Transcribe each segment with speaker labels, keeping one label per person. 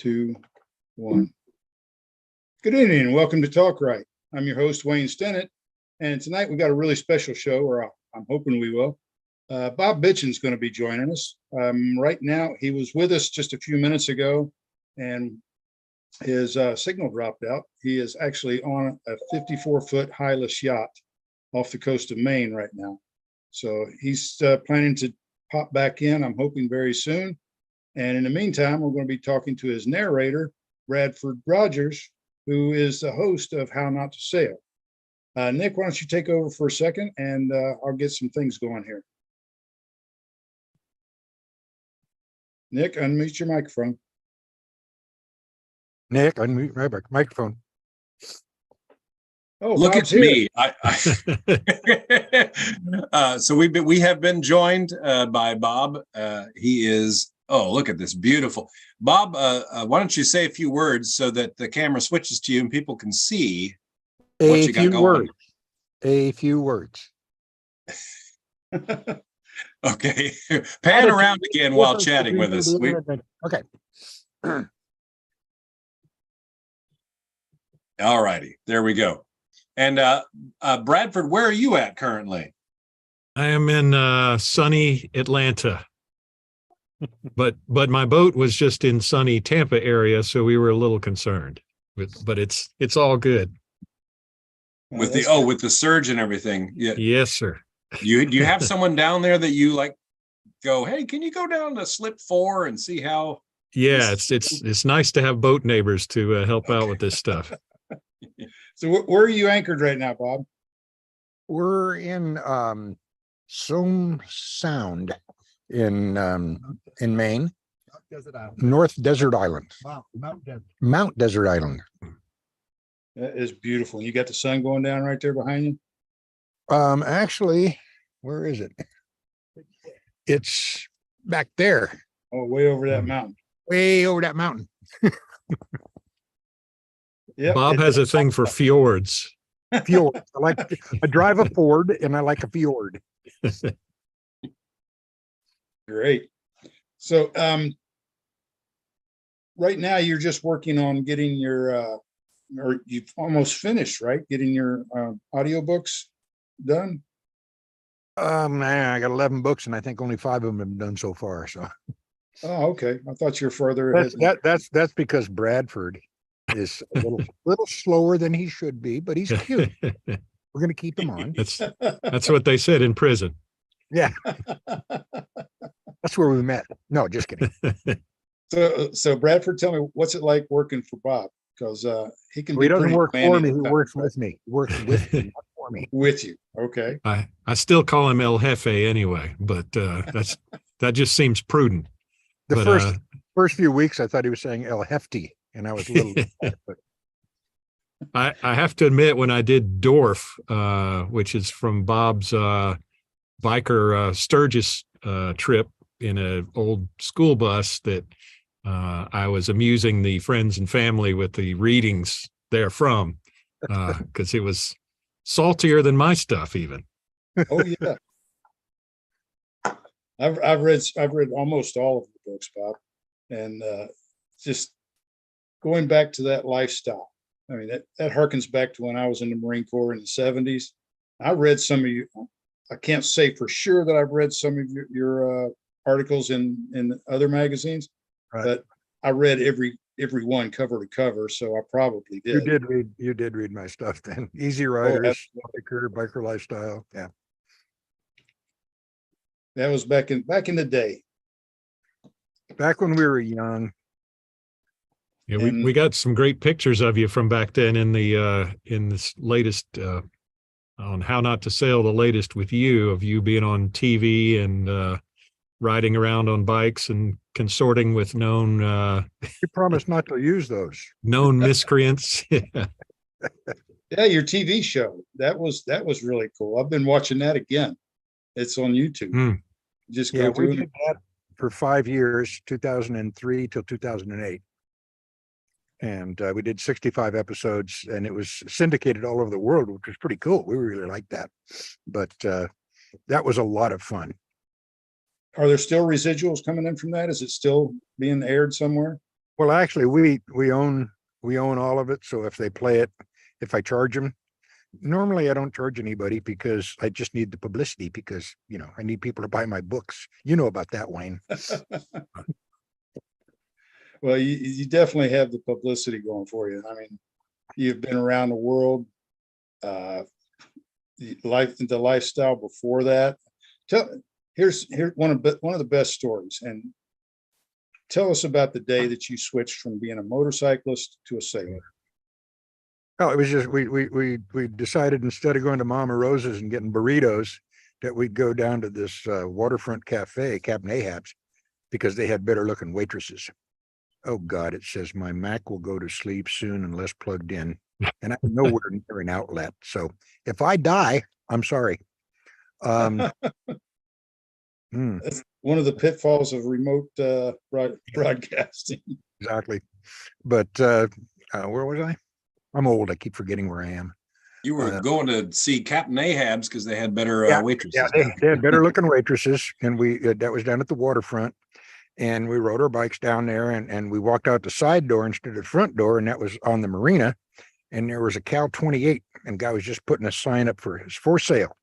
Speaker 1: 2, 1. Good evening and welcome to TalkWrite. I'm your host, Wayne Stennett, and tonight we got a really special show, or I'm hoping we will. Bob Bitchin's going to be joining us. Right now, he was with us just a few minutes ago, and his signal dropped out. He is actually on a 54-foot Hilux yacht off the coast of Maine right now. So he's planning to pop back in, I'm hoping very soon. And in the meantime, we're going to be talking to his narrator, Bradford Rogers, who is the host of How Not to Sail. Nick, why don't you take over for a second, and I'll get some things going here. Nick, unmute your microphone.
Speaker 2: Nick, unmute my microphone.
Speaker 1: Oh,
Speaker 3: look
Speaker 1: Bob's
Speaker 3: at
Speaker 1: here.
Speaker 3: me. So we have been joined by Bob. He is, oh, look at this, beautiful. Bob, why don't you say a few words so that the camera switches to you and people can see what you got going.
Speaker 2: A few words.
Speaker 3: Okay. Pan around again while chatting with us.
Speaker 2: Okay.
Speaker 3: All righty. There we go. And Bradford, where are you at currently?
Speaker 4: I am in sunny Atlanta, but my boat was just in sunny Tampa area, so we were a little concerned. But it's all good.
Speaker 3: With with the surge and everything. Yeah.
Speaker 4: Yes, sir.
Speaker 3: Do you have someone down there that you like go, hey, can you go down to slip 4 and see how?
Speaker 4: Yeah, it's nice to have boat neighbors to help out with this stuff.
Speaker 1: So where are you anchored right now, Bob?
Speaker 2: We're in Somme Sound in Maine. North Desert Island. Mount Desert Island.
Speaker 1: That is beautiful. You got the sun going down right there behind you?
Speaker 2: Actually, where is it? It's back there.
Speaker 1: Oh, way over that mountain.
Speaker 2: Way over that mountain.
Speaker 1: Yeah.
Speaker 4: Bob has a thing for fjords.
Speaker 2: Fjord. I drive a Ford and I like a fjord.
Speaker 1: Great. So right now you're just working on getting your or you've almost finished, right? Getting your audiobooks done.
Speaker 2: Man, I got 11 books and I think only 5 of them have been done so far. So
Speaker 1: Oh, okay. I thought you were further ahead.
Speaker 2: That's because Bradford is a little slower than he should be, but he's cute. We're going to keep him on.
Speaker 4: That's what they said in prison.
Speaker 2: Yeah. That's where we met. No, just kidding.
Speaker 1: So Bradford, tell me, what's it like working for Bob? Because he can.
Speaker 2: Well, he doesn't
Speaker 1: pretty
Speaker 2: work for me. He
Speaker 1: demanding.
Speaker 2: works with me. He works with me, not for me.
Speaker 1: With you. Okay.
Speaker 4: I still call him El Jefe anyway, but that just seems prudent.
Speaker 2: The first few weeks, I thought he was saying El Hefty, and I was a little. But
Speaker 4: I have to admit, when I did Dorf, which is from Bob's biker Sturgis trip in an old school bus, that I was amusing the friends and family with the readings therefrom, because it was saltier than my stuff even.
Speaker 1: Oh yeah. I've read almost all of the books, Bob, and just going back to that lifestyle. I mean, that harkens back to when I was in the Marine Corps in the 70s. I read some of you. I can't say for sure that I've read some of your articles in other magazines,
Speaker 2: right.
Speaker 1: But I read every one cover to cover, so I probably did.
Speaker 2: You did read my stuff then. Easy Riders, biker lifestyle. Yeah.
Speaker 1: That was back in the day.
Speaker 2: Back when we were young.
Speaker 4: Yeah, we got some great pictures of you from back then in this latest on How Not to Sail, the latest with you, of you being on TV and riding around on bikes and consorting with known
Speaker 2: You promised not to use those.
Speaker 4: known miscreants.
Speaker 1: Yeah, your TV show. That was really cool. I've been watching that again. It's on YouTube. Just go through.
Speaker 2: We did that for 5 years, 2003 till 2008. And we did 65 episodes, and it was syndicated all over the world, which was pretty cool. We really liked that. But that was a lot of fun.
Speaker 1: Are there still residuals coming in from that? Is it still being aired somewhere?
Speaker 2: Well, actually, we own all of it. So if they play it, if I charge them, normally I don't charge anybody because I just need the publicity because, I need people to buy my books. You know about that, Wayne.
Speaker 1: Well, you definitely have the publicity going for you. I mean, you've been around the world, the lifestyle before that. Here's one of the best stories, and tell us about the day that you switched from being a motorcyclist to a sailor.
Speaker 2: Oh, it was just we decided instead of going to Mama Rosa's and getting burritos, that we'd go down to this waterfront cafe, Captain Ahab's, because they had better looking waitresses. Oh God, it says my Mac will go to sleep soon unless plugged in, and I'm nowhere near an outlet. So if I die, I'm sorry.
Speaker 1: That's one of the pitfalls of remote broadcasting.
Speaker 2: Exactly. But where was I? I'm old. I keep forgetting where I am.
Speaker 3: You were going to see Captain Ahab's because they had better waitresses.
Speaker 2: Yeah, they had better looking waitresses, and we that was down at the waterfront. And we rode our bikes down there, and we walked out the side door instead of the front door, and that was on the marina. And there was a Cal 28, and guy was just putting a sign up for sale.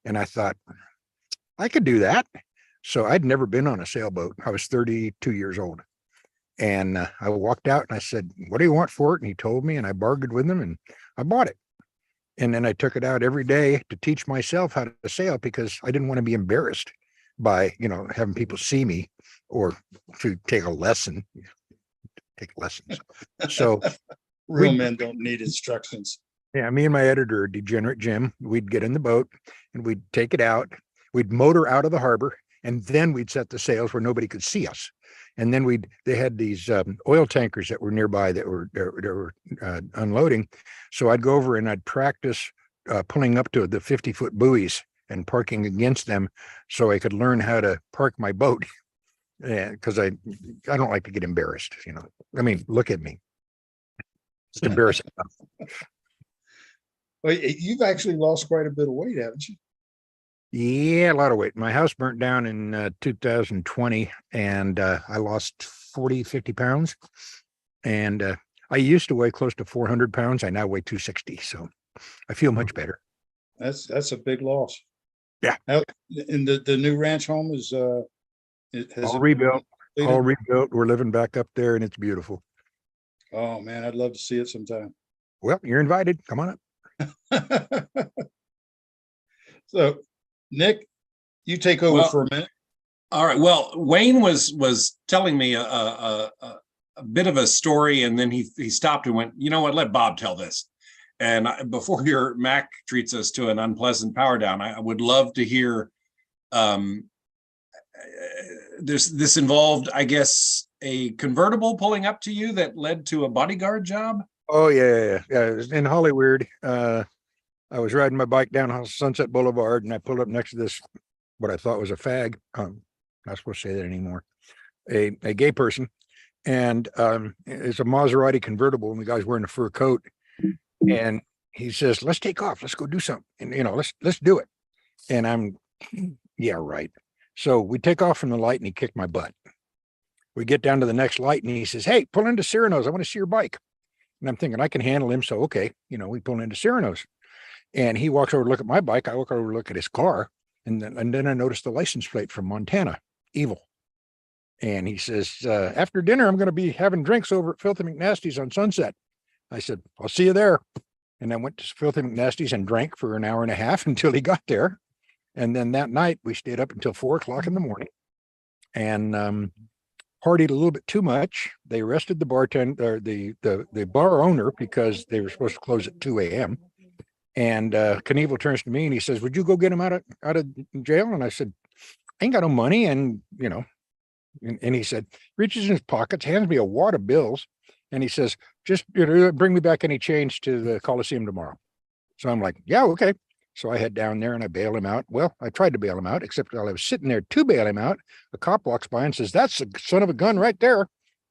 Speaker 2: And I thought, I could do that. So I'd never been on a sailboat. I was 32 years old. And I walked out and I said, what do you want for it? And he told me, and I bargained with him, and I bought it. And then I took it out every day to teach myself how to sail because I didn't want to be embarrassed by, having people see me or to take a lesson, take lessons. So
Speaker 1: Real men don't need instructions.
Speaker 2: yeah, me and my editor, Degenerate Jim, we'd get in the boat and we'd take it out. We'd motor out of the harbor, and then we'd set the sails where nobody could see us. And then they had these oil tankers that were nearby that were unloading. So I'd go over and I'd practice pulling up to the 50-foot buoys and parking against them so I could learn how to park my boat. Because I don't like to get embarrassed, I mean, look at me. It's embarrassing.
Speaker 1: Well, you've actually lost quite a bit of weight, haven't you?
Speaker 2: Yeah, a lot of weight. My house burnt down in 2020, and I lost 50 pounds. And I used to weigh close to 400 pounds. I now weigh 260. So I feel much better.
Speaker 1: That's a big loss.
Speaker 2: Yeah.
Speaker 1: And the new ranch home is
Speaker 2: All rebuilt. All rebuilt. We're living back up there, and it's beautiful.
Speaker 1: Oh man, I'd love to see it sometime.
Speaker 2: Well, you're invited. Come on up.
Speaker 1: So, Nick, you take over for a minute.
Speaker 3: All right. Well, Wayne was telling me a bit of a story, and then he stopped and went, you know what? Let Bob tell this. And before your Mac treats us to an unpleasant power down, I would love to hear. This involved, I guess, a convertible pulling up to you that led to a bodyguard job.
Speaker 2: Oh yeah. It was in Hollywood. I was riding my bike down Sunset Boulevard, and I pulled up next to this, what I thought was a fag. Not supposed to say that anymore. A gay person, and it's a Maserati convertible, and the guy's wearing a fur coat, and he says, "Let's take off. Let's go do something, and let's do it." And I'm, yeah, right. So we take off from the light, and he kicked my butt. We get down to the next light, and he says, "Hey, pull into Cyrano's. I want to see your bike." And I'm thinking I can handle him, so okay, we pull into Cyrano's. And he walks over to look at my bike. I walk over to look at his car. And then I noticed the license plate from Montana, evil. And he says, after dinner, I'm going to be having drinks over at Filthy McNasty's on Sunset. I said, I'll see you there. And I went to Filthy McNasty's and drank for an hour and a half until he got there. And then that night we stayed up until 4:00 in the morning and partied a little bit too much. They arrested the bartender, the bar owner, because they were supposed to close at 2 a.m. And Knievel turns to me and he says, "Would you go get him out of jail?" And I said, "I ain't got no money." And, and he said, reaches in his pockets, hands me a wad of bills. And he says, "Just bring me back any change to the Coliseum tomorrow." So I'm like, yeah, okay. So I head down there and I bail him out. Well, I tried to bail him out, except while I was sitting there to bail him out, a cop walks by and says, "That's the son of a gun right there."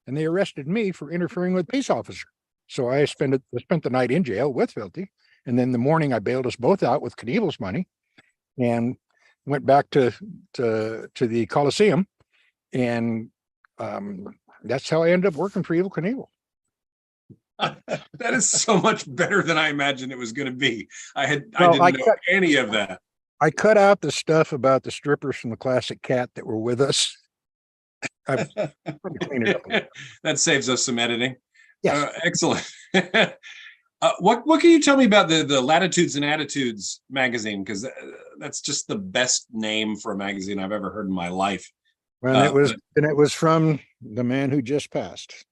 Speaker 2: And they arrested me for interfering with a peace officer. So I spent the night in jail with Filthy. And then the morning I bailed us both out with Knievel's money and went back to the Coliseum. And that's how I ended up working for Evil Knievel.
Speaker 3: That is so much better than I imagined it was going to be. I didn't
Speaker 2: I
Speaker 3: know any of that.
Speaker 2: I cut out the stuff about the strippers from the Classic Cat that were with us. I've tried to clean it up a little.
Speaker 3: That saves us some editing.
Speaker 2: Yes.
Speaker 3: Excellent. What can you tell me about the Latitudes and Attitudes magazine? Because that's just the best name for a magazine I've ever heard in my life.
Speaker 2: And it was from the man who just passed.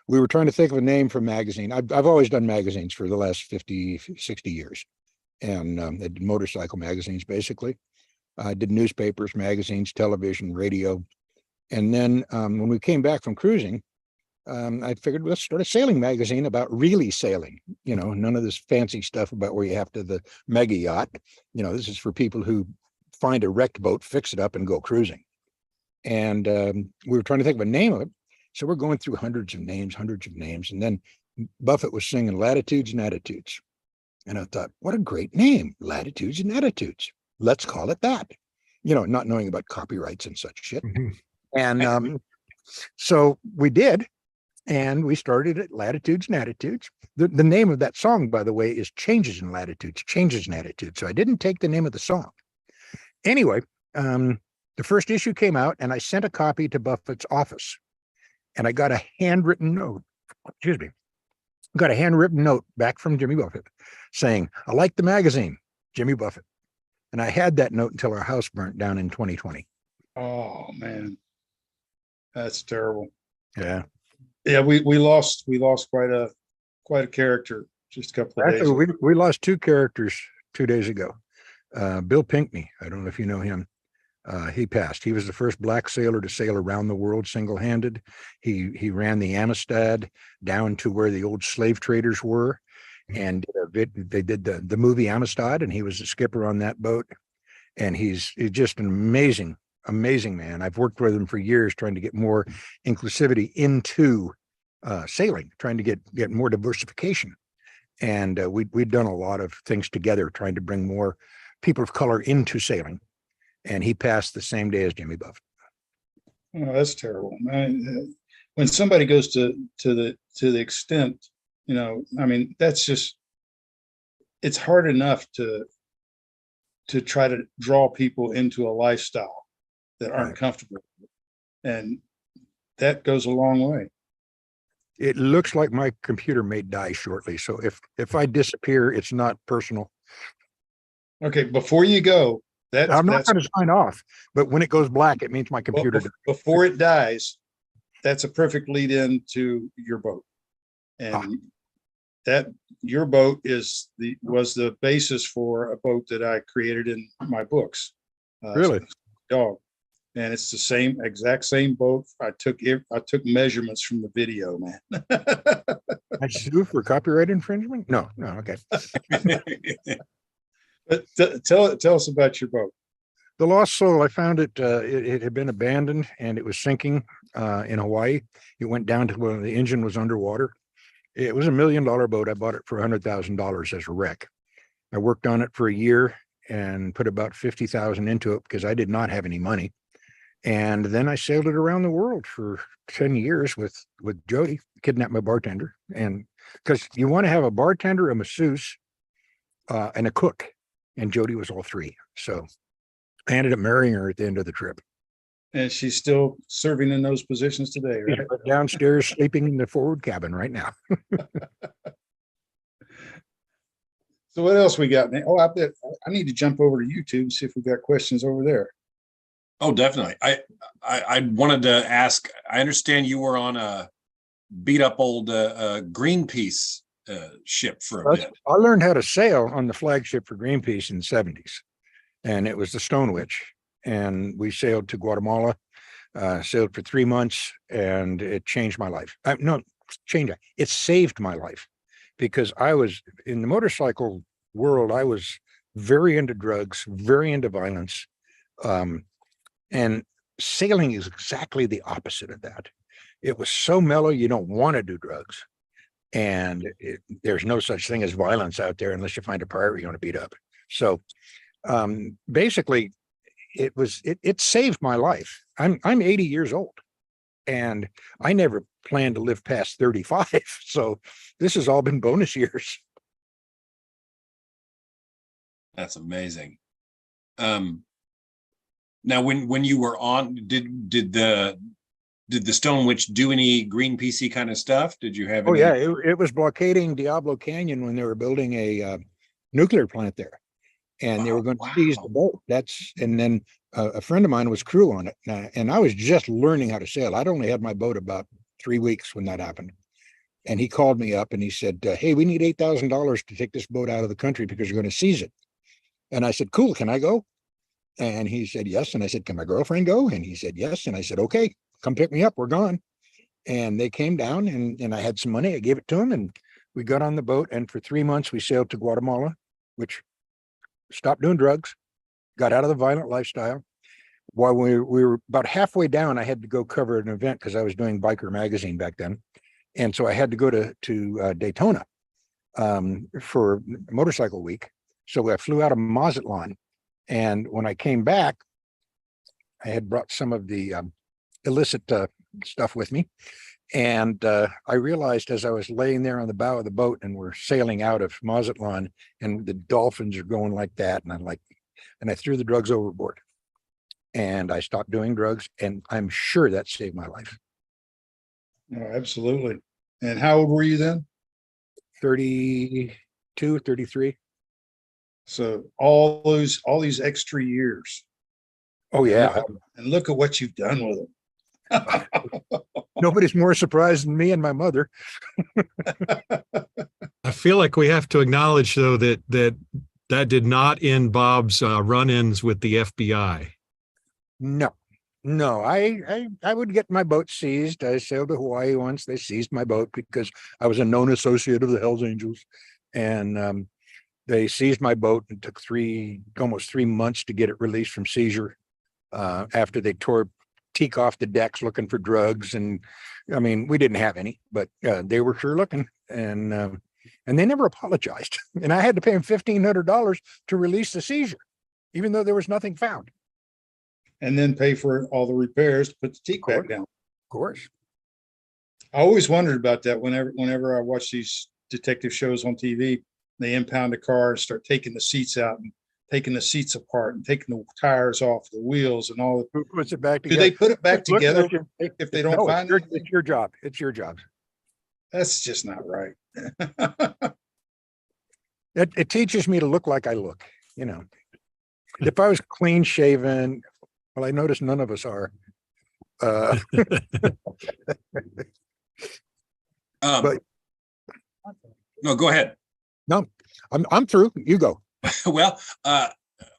Speaker 2: We were trying to think of a name for a magazine. I've always done magazines for the last 50, 60 years. And I did motorcycle magazines, basically. I did newspapers, magazines, television, radio. And then when we came back from cruising, I figured let's start a sailing magazine about really sailing. You know, none of this fancy stuff about where you have to the mega yacht. You know, this is for people who find a wrecked boat, fix it up, and go cruising. And we were trying to think of a name of it. So we're going through hundreds of names. And then Buffett was singing Latitudes and Attitudes. And I thought, what a great name, Latitudes and Attitudes. Let's call it that. You know, not knowing about copyrights and such shit. And so we did. And we started at Latitudes and Attitudes. The name of that song, by the way, is Changes in Latitudes, Changes in Attitudes. So I didn't take the name of the song. Anyway, the first issue came out and I sent a copy to Buffett's office. And I got a handwritten note, back from Jimmy Buffett saying, I like the magazine, Jimmy Buffett. And I had that note until our house burnt down in 2020.
Speaker 1: Oh man, that's terrible.
Speaker 2: Yeah.
Speaker 1: Yeah, we lost quite a character just a couple of days
Speaker 2: Actually,
Speaker 1: ago.
Speaker 2: we lost two characters 2 days ago. Bill Pinkney, I don't know if you know him. He passed. He was the first black sailor to sail around the world single-handed. He ran the Amistad down to where the old slave traders were, and they did the movie Amistad, and he was the skipper on that boat. And he's just an amazing man. I've worked with him for years, trying to get more inclusivity into sailing, trying to get more diversification. And we'd done a lot of things together, trying to bring more people of color into sailing. And he passed the same day as Jimmy Buffett.
Speaker 1: Oh, that's terrible, man. When somebody goes to the extent, you know, I mean, that's just, it's hard enough to try to draw people into a lifestyle that aren't comfortable, and that goes a long way.
Speaker 2: It looks like my computer may die shortly, so if I disappear, it's not personal.
Speaker 1: Okay, before you go,
Speaker 2: I'm not going to sign off, but when it goes black, it means my computer.
Speaker 1: Before it dies, that's a perfect lead in to your boat, and that your boat was the basis for a boat that I created in my books.
Speaker 2: Really?
Speaker 1: Dog. And it's the exact same boat. I took measurements from the video, man.
Speaker 2: I sue for copyright infringement? No, okay.
Speaker 1: But tell us about your boat.
Speaker 2: The Lost Soul, I found it, it had been abandoned and it was sinking in Hawaii. It went down to where the engine was underwater. It was $1 million boat. I bought it for $100,000 as a wreck. I worked on it for a year and put about 50,000 into it because I did not have any money. And then I sailed it around the world for 10 years with Jody, kidnapped my bartender. And because you want to have a bartender, a masseuse, and a cook. And Jody was all three. So I ended up marrying her at the end of the trip.
Speaker 1: And she's still serving in those positions today, right?
Speaker 2: She's downstairs sleeping in the forward cabin right now.
Speaker 1: So what else we got? Oh, I bet I need to jump over to YouTube and see if we've got questions over there.
Speaker 3: Oh, definitely. I wanted to ask, I understand you were on a beat up old Greenpeace ship for a bit.
Speaker 2: I learned how to sail on the flagship for Greenpeace in the 70s. And it was the Stone Witch. And we sailed to Guatemala, sailed for 3 months, and it changed my life. It saved my life, because I was in the motorcycle world. I was very into drugs, very into violence. And sailing is exactly the opposite of that. It was so mellow, you don't want to do drugs. And there's no such thing as violence out there unless you find a pirate you want to beat up. So basically, it saved my life. I'm 80 years old. And I never planned to live past 35. So this has all been bonus years.
Speaker 3: That's amazing. Now, when you were on, did the Stone Witch do any Greenpeace kind of stuff? Did you have
Speaker 2: Oh
Speaker 3: any?
Speaker 2: yeah, it was blockading Diablo Canyon when they were building a nuclear plant there, and they were going to seize the boat. And then a friend of mine was crew on it, and I was just learning how to sail. I'd only had my boat about 3 weeks when that happened, and he called me up and he said, "Hey, we need $8,000 to take this boat out of the country because you're going to seize it." And I said, "Cool, can I go?" And he said, "Yes." And I said, "Can my girlfriend go?" And he said, "Yes." And I said, "Okay, come pick me up. We're gone." And they came down, and I had some money. I gave it to them, and we got on the boat. And for 3 months, we sailed to Guatemala, which stopped doing drugs, got out of the violent lifestyle. While we were about halfway down, I had to go cover an event because I was doing Biker Magazine back then. And so I had to go to Daytona for motorcycle week. So I flew out of Mazatlan. And when I came back, I had brought some of the illicit stuff with me. And I realized as I was laying there on the bow of the boat and we're sailing out of Mazatlan and the dolphins are going like that. And I threw the drugs overboard and I stopped doing drugs. And I'm sure that saved my life.
Speaker 1: Oh, absolutely. And how old were you then?
Speaker 2: 32, 33.
Speaker 1: So all these extra years.
Speaker 2: Oh yeah.
Speaker 1: And look at what you've done with them.
Speaker 2: Nobody's more surprised than me and my mother.
Speaker 4: I feel like we have to acknowledge, though, that did not end Bob's run-ins with the FBI.
Speaker 2: No, I would get my boat seized. I sailed to Hawaii once. They seized my boat because I was a known associate of the Hells Angels. And they seized my boat and took almost 3 months to get it released from seizure after they tore teak off the decks looking for drugs. And I mean, we didn't have any, but they were sure looking, and they never apologized. And I had to pay them $1,500 to release the seizure, even though there was nothing found.
Speaker 1: And then pay for all the repairs to put the teak back down.
Speaker 2: Of course.
Speaker 1: I always wondered about that whenever I watch these detective shows on TV. They impound a car and start taking the seats out and taking the seats apart and taking the tires off the wheels and all.
Speaker 2: Who puts it back
Speaker 1: Do
Speaker 2: together?
Speaker 1: they put it back together if they don't
Speaker 2: No,
Speaker 1: find
Speaker 2: it's
Speaker 1: it?
Speaker 2: it's your job. It's your job.
Speaker 1: That's just not right.
Speaker 2: It teaches me to look like I look, you know. If I was clean shaven, well, I noticed none of us are. But
Speaker 3: No, go ahead.
Speaker 2: no, I'm through. You go.
Speaker 3: Well,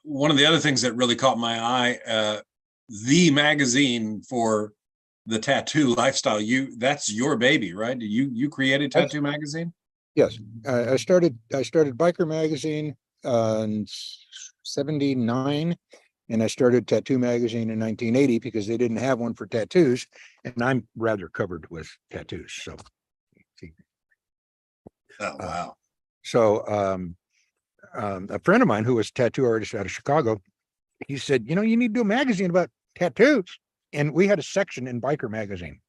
Speaker 3: one of the other things that really caught my eye, the magazine for the tattoo lifestyle, that's your baby, right? You created Tattoo Magazine?
Speaker 2: Yes, I started Biker Magazine in '79, and I started Tattoo Magazine in 1980 because they didn't have one for tattoos, and I'm rather covered with tattoos. So,
Speaker 3: Oh wow!
Speaker 2: So a friend of mine who was a tattoo artist out of Chicago, he said, "You know, you need to do a magazine about tattoos." And we had a section in Biker Magazine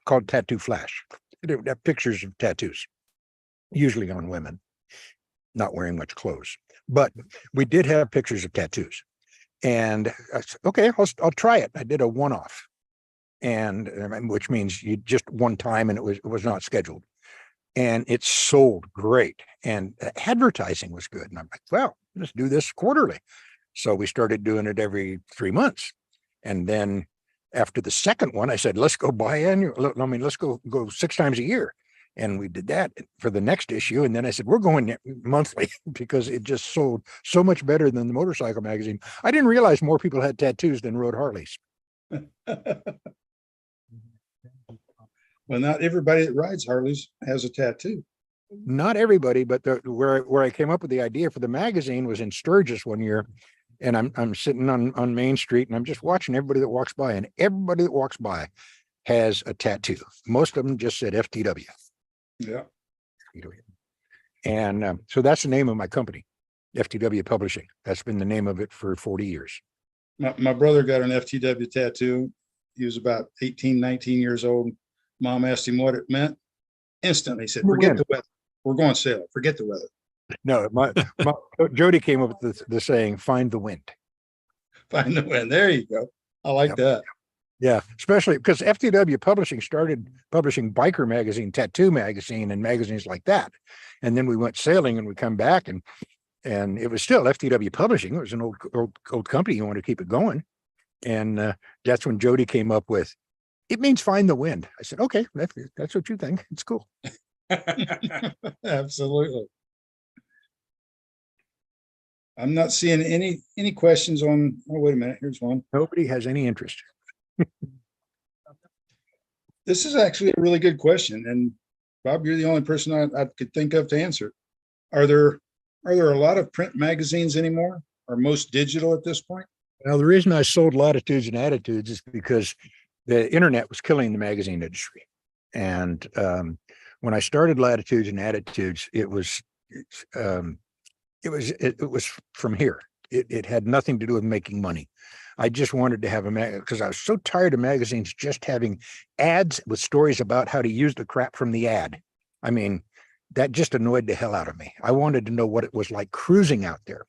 Speaker 2: called Tattoo Flash. It would have pictures of tattoos, usually on women, not wearing much clothes. But we did have pictures of tattoos. And I said, okay, I'll try it. I did a one-off, and which means you just one time, and it was not scheduled. And it sold great, and advertising was good. And I'm like, well, let's do this quarterly. So we started doing it every 3 months. And then after the second one, I said, let's go biannual. I mean, let's go 6 times a year. And we did that for the next issue. And then I said, we're going monthly because it just sold so much better than the motorcycle magazine. I didn't realize more people had tattoos than rode Harleys.
Speaker 1: Well, not everybody that rides Harleys has a tattoo.
Speaker 2: Not everybody, but where I came up with the idea for the magazine was in Sturgis one year. And I'm sitting on Main Street and I'm just watching everybody that walks by, and everybody that walks by has a tattoo. Most of them just said FTW.
Speaker 1: Yeah.
Speaker 2: And so that's the name of my company, FTW Publishing. That's been the name of it for 40 years.
Speaker 1: My brother got an FTW tattoo. he was about 18, 19 years old. Mom asked him what it meant. Instantly he said,
Speaker 2: The
Speaker 1: forget
Speaker 2: wind.
Speaker 1: the weather. We're going sailing. Forget the weather.
Speaker 2: No, my Jody came up with the saying, find the wind.
Speaker 1: Find the wind. There you go. I like
Speaker 2: Yep.
Speaker 1: that.
Speaker 2: Yeah, especially because FTW Publishing started publishing biker magazine, tattoo magazine, and magazines like that. And then we went sailing and we come back and it was still FTW Publishing. It was an old company. You want to keep it going. And that's when Jody came up with, it means find the wind. I said, okay, that's what you think. It's cool.
Speaker 1: Absolutely. I'm not seeing any questions on, oh, wait a minute. Here's one.
Speaker 2: Nobody has any interest.
Speaker 1: This is actually a really good question. And Bob, you're the only person I could think of to answer. Are there a lot of print magazines anymore? Are most digital at this point?
Speaker 2: Well, the reason I sold Latitudes and Attitudes is because the internet was killing the magazine industry. And when I started Latitudes and Attitudes, it was from here. It had nothing to do with making money. I just wanted to have a magazine because I was so tired of magazines just having ads with stories about how to use the crap from the ad. I mean, that just annoyed the hell out of me. I wanted to know what it was like cruising out there.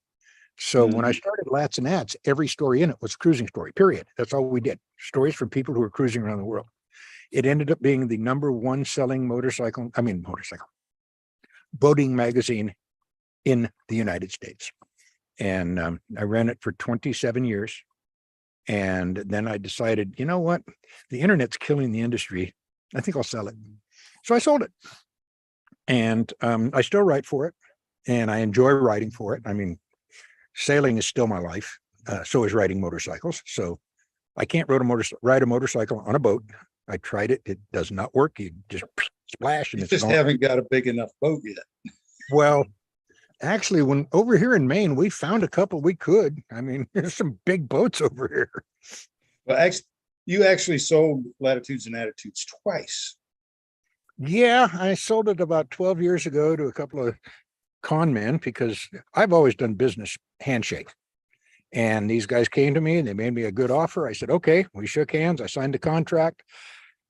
Speaker 2: So when I started Lats and Ads, every story in it was cruising story, period. That's all we did. Stories from people who were cruising around the world. It ended up being the #1 selling boating magazine in the United States. And I ran it for 27 years. And then I decided, you know what? The internet's killing the industry. I think I'll sell it. So I sold it. And I still write for it. And I enjoy writing for it. I mean, sailing is still my life. So is riding motorcycles. So I can't ride a motorcycle on a boat. I tried it. It does not work. You just splash and
Speaker 1: You
Speaker 2: it's
Speaker 1: just
Speaker 2: gone.
Speaker 1: haven't got a big enough boat yet.
Speaker 2: Well, actually, when over here in Maine, we found a couple we could. I mean, there's some big boats over here.
Speaker 1: Well, you actually sold Latitudes and Attitudes twice.
Speaker 2: Yeah, I sold it about 12 years ago to a couple of con men because I've always done business handshake. And these guys came to me and they made me a good offer. I said, okay, we shook hands. I signed the contract.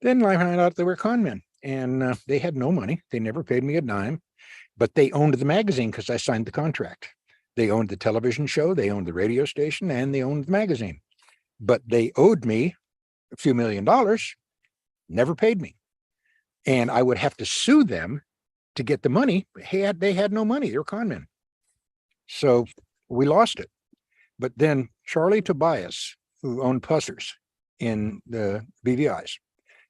Speaker 2: Then I found out they were con men and they had no money. They never paid me a dime, but they owned the magazine because I signed the contract. They owned the television show, they owned the radio station, and they owned the magazine. But they owed me a few $1 million, never paid me. And I would have to sue them to get the money. They had no money. They were con men. So we lost it. But then Charlie Tobias, who owned Pussers in the BVIs,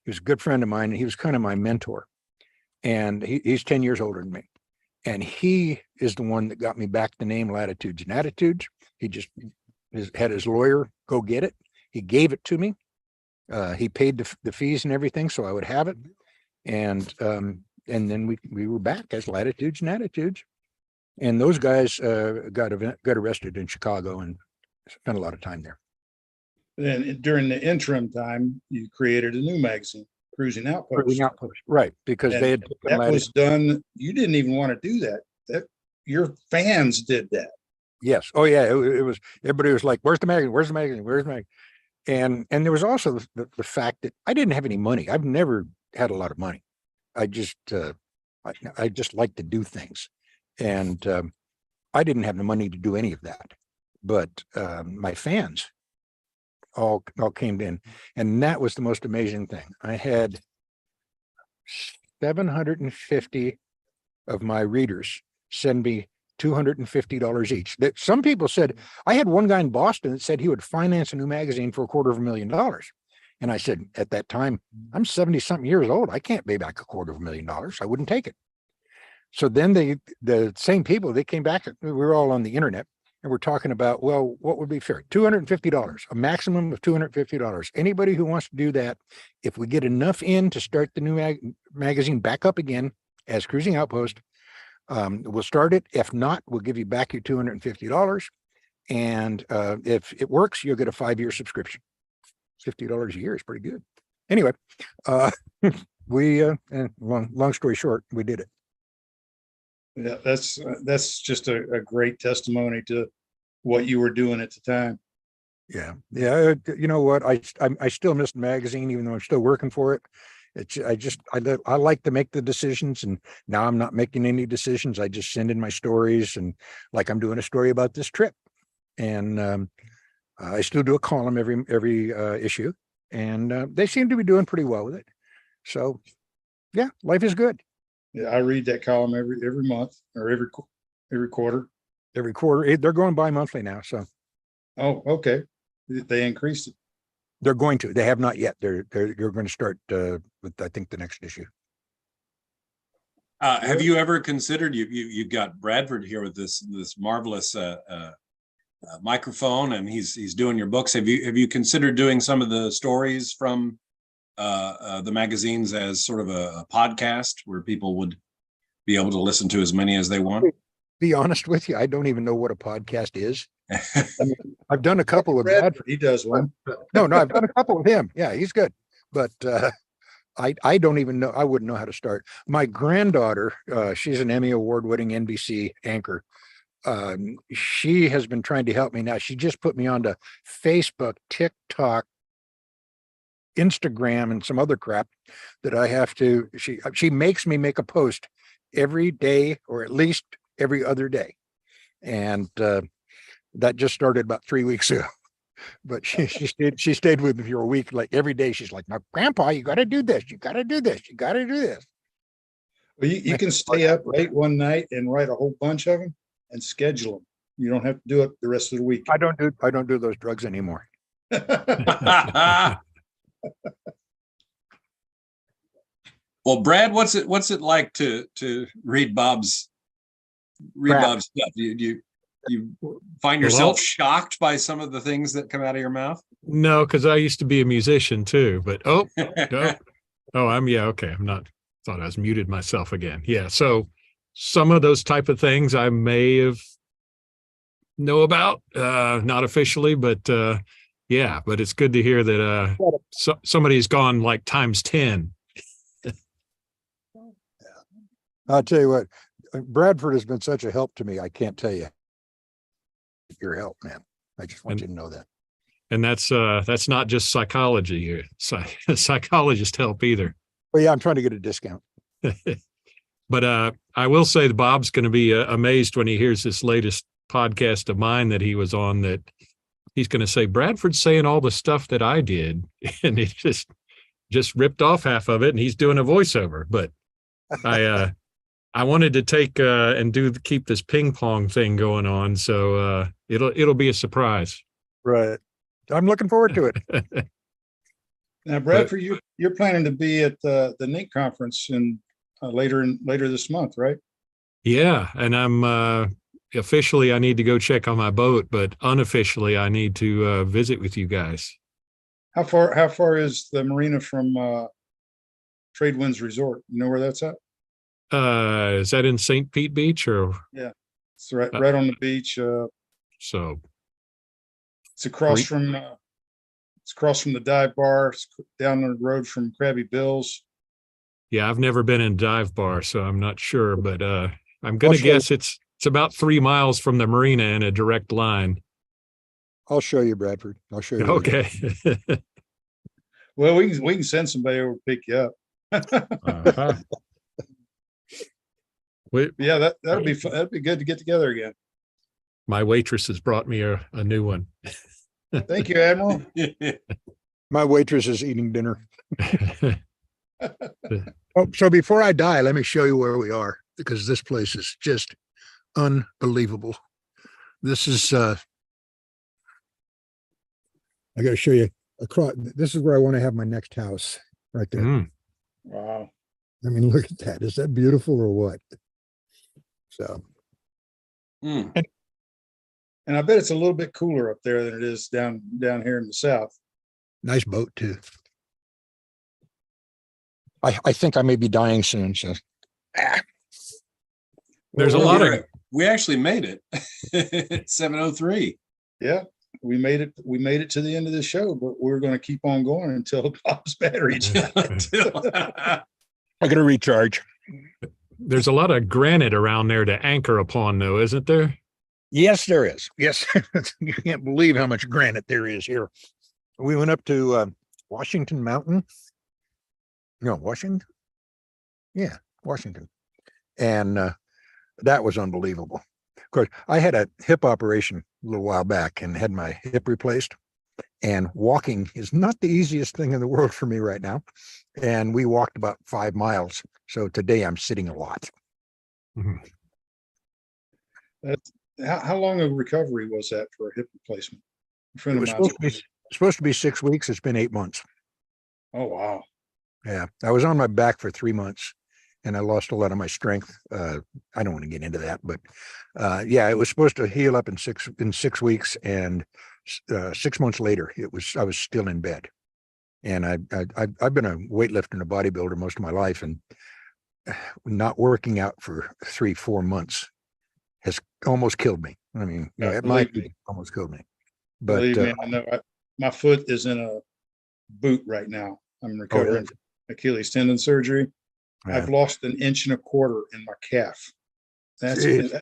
Speaker 2: he was a good friend of mine. And he was kind of my mentor. And he's 10 years older than me. And he is the one that got me back the name Latitudes and Attitudes. He just had his lawyer go get it. He gave it to me. He paid the fees and everything, so I would have it. And then we were back as Latitudes and Attitudes. And those guys got arrested in Chicago and spent a lot of time there.
Speaker 1: Then during the interim time, you created a new magazine, Cruising Outpost.
Speaker 2: Right, because
Speaker 1: And
Speaker 2: they had
Speaker 1: that was done. You didn't even want to do that. Your fans did that.
Speaker 2: Yes. Oh yeah. It was, everybody was like, where's the magazine? Where's the magazine? Where's the magazine? And there was also the fact that I didn't have any money. I've never had a lot of money. I just like to do things. And I didn't have the money to do any of that. But my fans all came in. And that was the most amazing thing. I had 750 of my readers send me $250 each. That some people said, I had one guy in Boston that said he would finance a new magazine for $250,000. And I said, at that time, I'm 70 something years old. I can't pay back $250,000. I wouldn't take it. So then the same people, they came back, we were all on the internet and we're talking about, well, what would be fair? $250, a maximum of $250. Anybody who wants to do that, if we get enough in to start the new magazine back up again as Cruising Outpost, we'll start it. If not, we'll give you back your $250. And if it works, you'll get a 5-year subscription. $50 a year is pretty good. Anyway, long story short, we did it.
Speaker 1: Yeah, that's just a great testimony to what you were doing at the time.
Speaker 2: Yeah. You know what? I still miss the magazine, even though I'm still working for it. I like to make the decisions, and now I'm not making any decisions. I just send in my stories, and like I'm doing a story about this trip, and I still do a column every issue, and they seem to be doing pretty well with it. So, yeah, life is good.
Speaker 1: Yeah, I read that column every month or every quarter.
Speaker 2: Every quarter, they're going bi-monthly now, so
Speaker 1: Oh, okay. They increased it.
Speaker 2: they're going to. They have not yet. They're going to start with, I think, the next issue.
Speaker 3: Have you ever considered, you've got Bradford here with this marvelous microphone, and he's doing your books. Have you considered doing some of the stories from the magazines as sort of a podcast where people would be able to listen to as many as they want?
Speaker 2: Be honest with you, I don't even know what a podcast is. I mean, I've done a couple with
Speaker 1: Bradford,
Speaker 2: Bradford.
Speaker 1: he does one.
Speaker 2: No, I've done a couple with him. Yeah, he's good. But I don't even know. I wouldn't know how to start. My granddaughter, she's an Emmy award-winning NBC anchor. She has been trying to help me now. She just put me onto Facebook, TikTok, Instagram, and some other crap that I have to. She makes me make a post every day, or at least every other day, and that just started about 3 weeks ago. But she stayed with me for a week. Like every day, she's like, "Now, Grandpa, you got to do this. You got to do this. You got to do this."
Speaker 1: Well, you can stay up late one night and write a whole bunch of them and schedule them. You don't have to do it the rest of the week.
Speaker 2: I don't do those drugs anymore.
Speaker 3: Well, Brad, what's it like to read Bob's stuff? Do you find yourself shocked by some of the things that come out of your mouth?
Speaker 4: No, because I used to be a musician too. But okay. I'm not. Thought I was muted myself again. Yeah. So some of those type of things I may have know about, not officially, but yeah. But it's good to hear that somebody's gone like times 10.
Speaker 2: I'll tell you what, Bradford has been such a help to me. I can't tell you your help, man. I just want you to know that.
Speaker 4: And that's not just psychology. Psychologists help either.
Speaker 2: Well, yeah, I'm trying to get a discount.
Speaker 4: But I will say that Bob's going to be amazed when he hears this latest podcast of mine that he was on, that he's going to say, Bradford's saying all the stuff that I did. And he just ripped off half of it, and he's doing a voiceover. But I wanted to take and keep this ping pong thing going on. So it'll be a surprise.
Speaker 2: Right. I'm looking forward to it.
Speaker 1: Now, Bradford, you're planning to be at the NINC conference later this month, right?
Speaker 4: Yeah, and I'm officially I need to go check on my boat, but unofficially I need to visit with you guys.
Speaker 1: How far is the marina from Tradewinds Resort? You know where that's at?
Speaker 4: Is that in St. Pete Beach or?
Speaker 1: Yeah, it's right on the beach.
Speaker 4: So
Speaker 1: it's across from the dive bar. It's down the road from Krabby Bill's.
Speaker 4: Yeah, I've never been in dive bar, so I'm not sure, but I'm going to guess it's about 3 miles from the marina in a direct line.
Speaker 2: I'll show you, Bradford. I'll show you.
Speaker 4: Okay.
Speaker 1: Well, we can send somebody over to pick you up.
Speaker 4: Uh-huh.
Speaker 1: Yeah, that'll be fun. That'd be good to get together again.
Speaker 4: My waitress has brought me a new one.
Speaker 1: Thank you, Admiral.
Speaker 2: My waitress is eating dinner. Oh, so before I die, let me show you where we are, because this place is just unbelievable. This is I got to show you across. This is where I want to have my next house, right there.
Speaker 4: Mm.
Speaker 1: Wow.
Speaker 2: I mean, look at that. Is that beautiful or what? So.
Speaker 3: Mm.
Speaker 1: And I bet it's a little bit cooler up there than it is down here in the south.
Speaker 2: Nice boat too. I think I may be dying soon. So.
Speaker 4: There's a lot of.
Speaker 3: We actually made it. It's 7:03.
Speaker 1: Yeah, we made it. We made it to the end of the show, but we're going to keep on going until Bob's battery.
Speaker 2: I got to recharge.
Speaker 4: There's a lot of granite around there to anchor upon, though, isn't there?
Speaker 2: Yes, there is. Yes. You can't believe how much granite there is here. We went up to Washington Mountain. No, Washington. Yeah, Washington. And that was unbelievable. Of course, I had a hip operation a little while back and had my hip replaced. And walking is not the easiest thing in the world for me right now. And we walked about 5 miles. So today I'm sitting a lot.
Speaker 4: Mhm.
Speaker 1: That's how long of recovery was that for a hip replacement? A
Speaker 2: It
Speaker 1: friend of
Speaker 2: was
Speaker 1: mine.
Speaker 2: supposed to be 6 weeks. It's been 8 months.
Speaker 1: Oh, wow.
Speaker 2: Yeah. I was on my back for 3 months and I lost a lot of my strength. I don't want to get into that, but yeah, it was supposed to heal up in 6 weeks, and 6 months later, I was still in bed. And I've been a weightlifter and a bodybuilder most of my life, and not working out for 3-4 months has almost killed me. I mean, you know,
Speaker 1: Yeah,
Speaker 2: at my
Speaker 1: believe me.
Speaker 2: age, almost killed me. But
Speaker 1: Believe me, I know. My foot is in a boot right now. I'm recovering from Achilles tendon surgery.
Speaker 2: yeah,
Speaker 1: I've lost 1.25 inches in my calf.
Speaker 2: Jeez.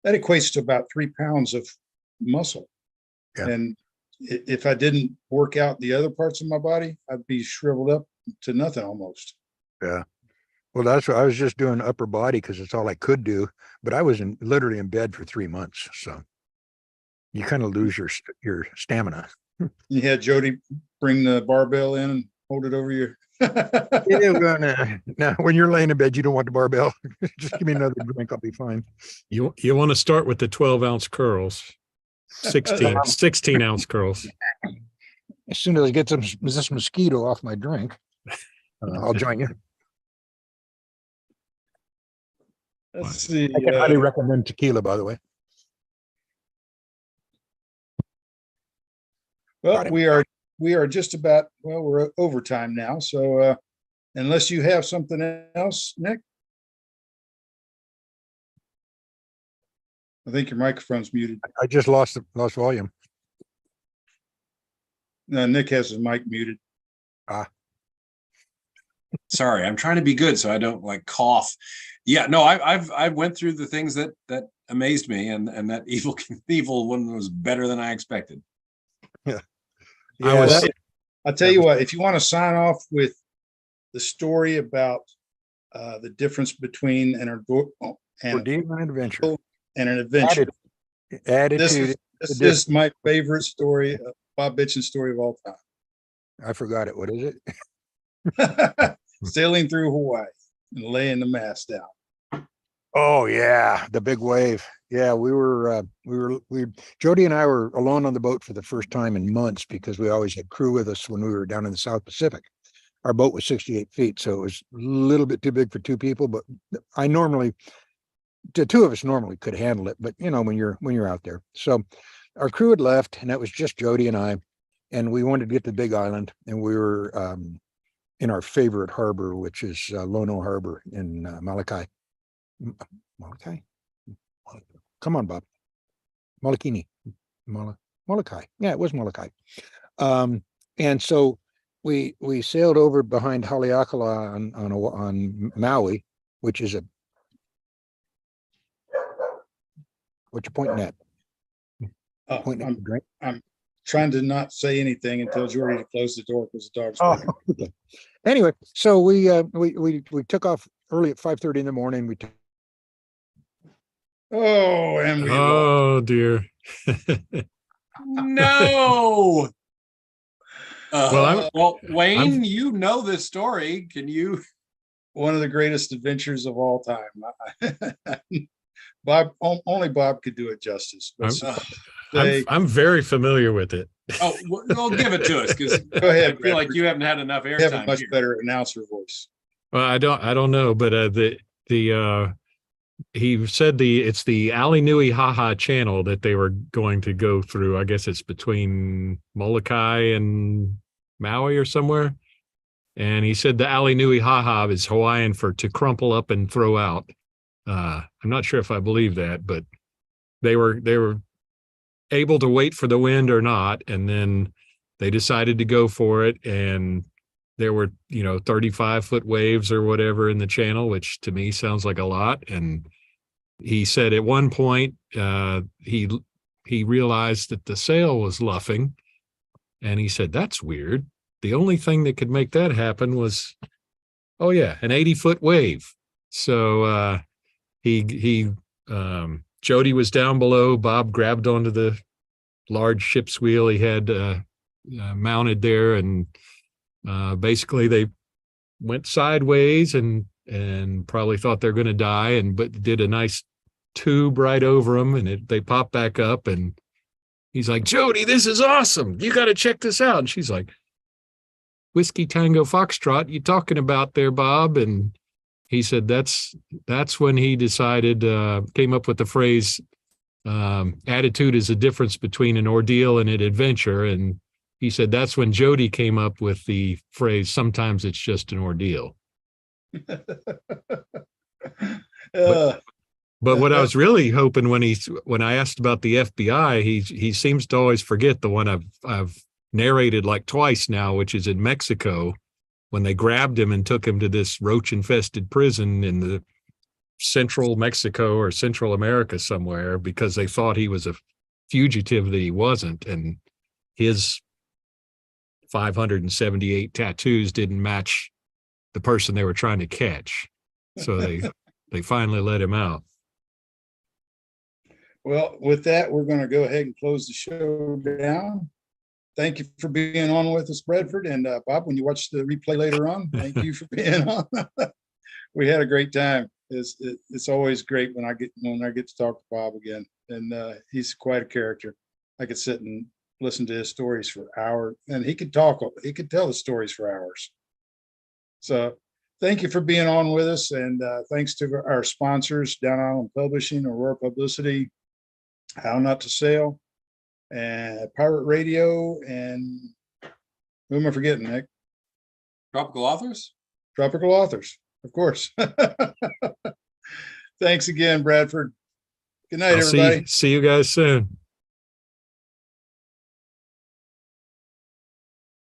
Speaker 1: That equates to about 3 pounds of muscle.
Speaker 2: Yeah.
Speaker 1: And if I didn't work out the other parts of my body, I'd be shriveled up to nothing almost.
Speaker 2: Yeah. Well, that's what I was just doing, upper body, because it's all I could do. But I was literally in bed for 3 months. So you kind of lose your stamina.
Speaker 1: You had Jody bring the barbell in and hold it over your.
Speaker 2: Now, when you're laying in bed, you don't want the barbell. Just give me another drink. I'll be fine.
Speaker 4: You want to start with the 12-ounce curls, 16-ounce curls.
Speaker 2: As soon as I get this mosquito off my drink, I'll join you.
Speaker 1: Let's see.
Speaker 2: I can highly recommend tequila, by the way.
Speaker 1: Well, we are just about, well, we're over time now. So unless you have something else, Nick. I think your microphone's muted.
Speaker 2: I just lost volume.
Speaker 1: No, Nick has his mic muted.
Speaker 3: Sorry, I'm trying to be good so I don't like cough. Yeah, no, I went through the things that amazed me, and that evil one was better than I expected.
Speaker 2: Yeah.
Speaker 1: I'll tell you what, if you want to sign off with the story about the difference between an
Speaker 2: adventure
Speaker 1: and an adventure.
Speaker 2: Attitude.
Speaker 1: This is my favorite story, Bob Bitchin's story of all time.
Speaker 2: I forgot it. What is it?
Speaker 1: Sailing through Hawaii and laying the mast down.
Speaker 2: Oh yeah, the big wave. Yeah, Jody and I were alone on the boat for the first time in months, because we always had crew with us when we were down in the South Pacific. Our boat was 68 feet, so it was a little bit too big for 2 people, but the 2 of us normally could handle it. But you know, when you're out there. So our crew had left, and that was just Jody and I, and we wanted to get to the big island, and we were in our favorite harbor, which is Lono Harbor in Molokai. Molokai? Come on, Bob. Molokini. Molokai. Yeah, it was Molokai. And so we sailed over behind Haleakala on Maui, which is what you pointing at?
Speaker 1: I'm trying to not say anything until Jordy to close the door because the dog's barking.
Speaker 2: Okay. Anyway, so we took off early at 5:30 in the morning.
Speaker 1: And we
Speaker 4: Oh dear.
Speaker 3: No.
Speaker 4: Well,
Speaker 3: Wayne, you know this story. Can you?
Speaker 1: One of the greatest adventures of all time. Bob, only Bob could do it justice.
Speaker 4: I'm very familiar with it.
Speaker 3: Oh, well, give it to us, because
Speaker 1: Go ahead.
Speaker 3: I feel like you haven't had enough
Speaker 1: You have a
Speaker 3: airtime
Speaker 1: much
Speaker 3: here.
Speaker 1: better announcer voice.
Speaker 4: Well, I don't know, but he said it's the Ali Nui Haha channel that they were going to go through. I guess it's between Molokai and Maui or somewhere. And he said the Ali Nui Haha is Hawaiian for to crumple up and throw out. I'm not sure if I believe that, but they were able to wait for the wind or not, and then they decided to go for it, and there were 35-foot waves or whatever in the channel, which to me sounds like a lot, and he said at one point he realized that the sail was luffing, and he said, "That's weird. The only thing that could make that happen was, oh yeah, an 80-foot wave." So Jody was down below. Bob grabbed onto the large ship's wheel he had mounted there, and basically they went sideways and probably thought they're going to die, but did a nice tube right over them, and they popped back up, and he's like, "Jody, this is awesome. You got to check this out." And she's like, "Whiskey Tango Foxtrot, you talking about there, Bob?" And he said that's when he decided, came up with the phrase, attitude is the difference between an ordeal and an adventure. And he said that's when Jody came up with the phrase, sometimes it's just an ordeal. But what I was really hoping when I asked about the FBI, he seems to always forget the one I've narrated like twice now, which is in Mexico, when they grabbed him and took him to this roach-infested prison in the central Mexico or Central America somewhere, because they thought he was a fugitive that he wasn't, and his 578 tattoos didn't match the person they were trying to catch. So they finally let him out.
Speaker 1: Well, with that, we're going to go ahead and close the show down. Thank you for being on with us, Bradford. And Bob, when you watch the replay later on, thank you for being on. We had a great time. It's always great when I get to talk to Bob again. And he's quite a character. I could sit and listen to his stories for hours, and he could tell the stories for hours. So thank you for being on with us. And thanks to our sponsors, Down Island Publishing, Aurora Publicity, How Not to Sail, and Pirate Radio, and who am I forgetting, Nick?
Speaker 3: Tropical Authors?
Speaker 1: Tropical Authors, of course. Thanks again, Bradford. Good night, everybody.
Speaker 4: See you guys soon.